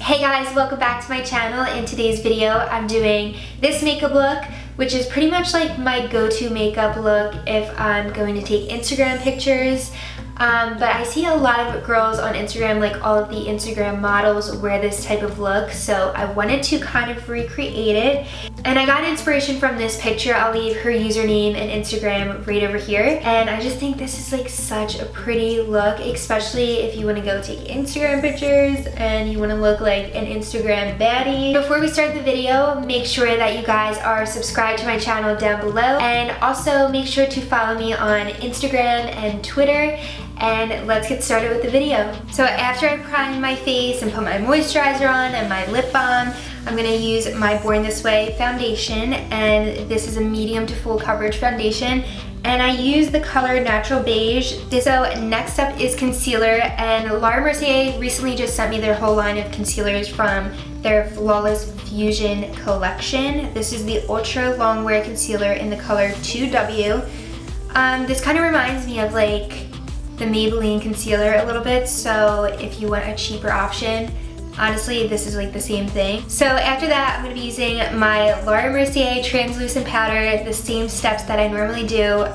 Hey guys, welcome back to my channel. In today's video, I'm doing this makeup look, which is pretty much like my go-to makeup look if I'm going to take Instagram pictures. But I see a lot of girls on Instagram, like all of the Instagram models, wear this type of look, so I wanted to kind of recreate it. And I got inspiration from this picture. I'll leave her username and Instagram right over here. And I just think this is like such a pretty look, especially if you want to go take Instagram pictures and you want to look like an Instagram baddie. Before we start the video, make sure that you guys are subscribed to my channel down below, and also make sure to follow me on Instagram and Twitter. And let's get started with the video. So after I prime my face and put my moisturizer on and my lip balm, I'm gonna use my Born This Way foundation, and this is a medium to full coverage foundation, and I use the color Natural Beige. So next up is concealer, and Laura Mercier recently just sent me their whole line of concealers from their Flawless Fusion collection. This is the Ultra Longwear Concealer in the color 2W. This kind of reminds me of like the Maybelline concealer a little bit, so if you want a cheaper option, honestly this is like the same thing. So after that, I'm going to be using my Laura Mercier translucent powder, the same steps that I normally do.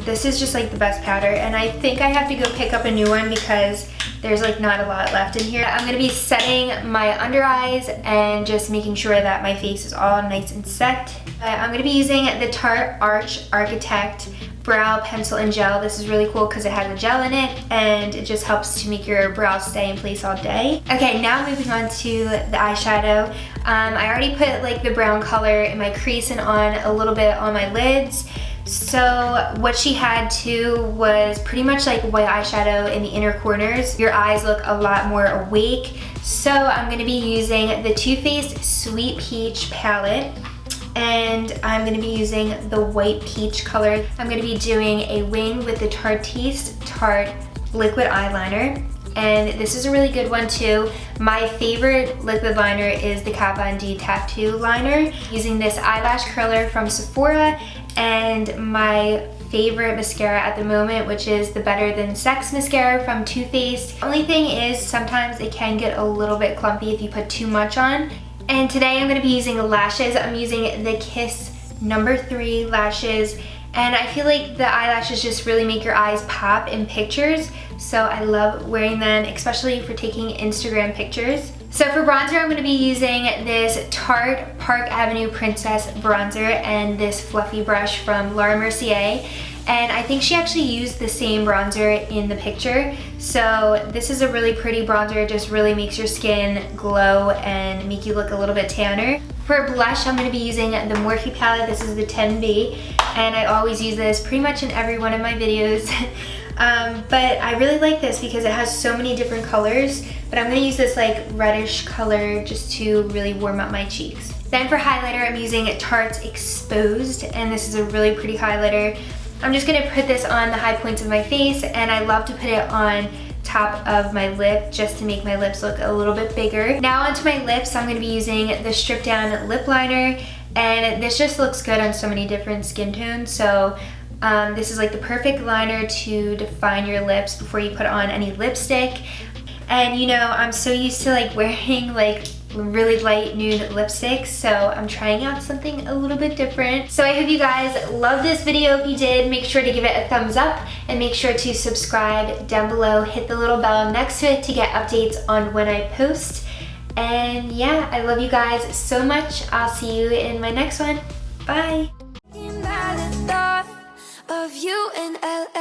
This is just like the best powder, and I think I have to go pick up a new one because there's like not a lot left in here. I'm going to be setting my under eyes and just making sure that my face is all nice and set. I'm going to be using the Tarte Arch Architect brow pencil and gel. This is really cool because it has a gel in it and it just helps to make your brows stay in place all day. Okay, now moving on to the eyeshadow. I already put like the brown color in my crease and on a little bit on my lids. So what she had too was pretty much like white eyeshadow in the inner corners. Your eyes look a lot more awake. So I'm going to be using the Too Faced Sweet Peach palette, and I'm going to be using the white peach color. I'm going to be doing a wing with the Tarte liquid eyeliner, and this is a really good one too. My favorite liquid liner is the Kat Von D Tattoo Liner, using this eyelash curler from Sephora, and my favorite mascara at the moment, which is the Better Than Sex mascara from Too Faced. Only thing is sometimes it can get a little bit clumpy if you put too much on. And today I'm going to be using lashes. I'm using the Kiss No. 3 lashes, and I feel like the eyelashes just really make your eyes pop in pictures, so I love wearing them, especially for taking Instagram pictures. So for bronzer, I'm going to be using this Tarte Park Avenue Princess bronzer and this fluffy brush from Laura Mercier. And I think she actually used the same bronzer in the picture. So this is a really pretty bronzer. It just really makes your skin glow and make you look a little bit tanner. For blush, I'm going to be using the Morphe palette. This is the 10B, and I always use this pretty much in every one of my videos. But I really like this because it has so many different colors. But I'm going to use this like reddish color just to really warm up my cheeks. Then for highlighter, I'm using Tarte's Exposed, and this is a really pretty highlighter. I'm just going to put this on the high points of my face, and I love to put it on top of my lip just to make my lips look a little bit bigger. Now onto my lips, I'm going to be using the Strip Down Lip Liner, and this just looks good on so many different skin tones. So this is like the perfect liner to define your lips before you put on any lipstick. And you know, I'm so used to like wearing like really light nude lipsticks, so I'm trying out something a little bit different. So I hope you guys loved this video. If you did, make sure to give it a thumbs up and make sure to subscribe down below. Hit the little bell next to it to get updates on when I post. And yeah, I love you guys so much. I'll see you in my next one. Bye. Of you in LA.